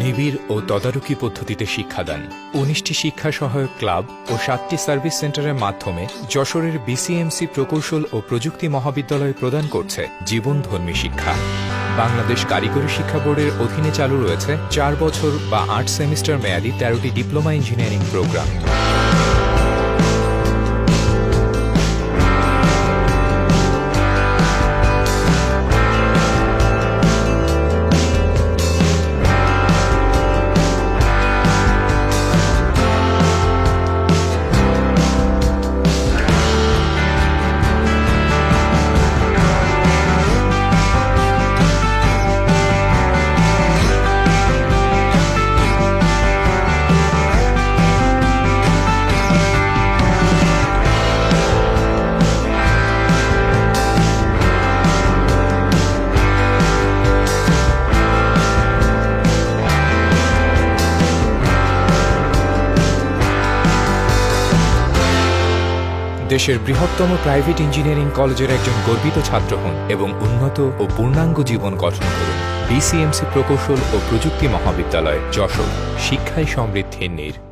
নিবিড় ও তদারকি পদ্ধতিতে শিক্ষাদান, ১৯টি শিক্ষা সহায়ক ক্লাব ও ৭টি সার্ভিস সেন্টারের মাধ্যমে যশোরের বিসিএমসি প্রকৌশল ও প্রযুক্তি মহাবিদ্যালয় প্রদান করছে জীবনধর্মী শিক্ষা। বাংলাদেশ কারিগরি শিক্ষা বোর্ডের অধীনে চালু রয়েছে ৪ বছর বা ৮ সেমিস্টার মেয়াদী ১৩টি ডিপ্লোমা ইঞ্জিনিয়ারিং প্রোগ্রাম। দেশের বৃহত্তম প্রাইভেট ইঞ্জিনিয়ারিং কলেজের একজন গর্বিত ছাত্র হন এবং উন্নত ও পূর্ণাঙ্গ জীবন গঠন করুন। বিসিএমসি প্রকৌশল ও প্রযুক্তি মহাবিদ্যালয়, যশোর। শিক্ষায় সমৃদ্ধির নীড়।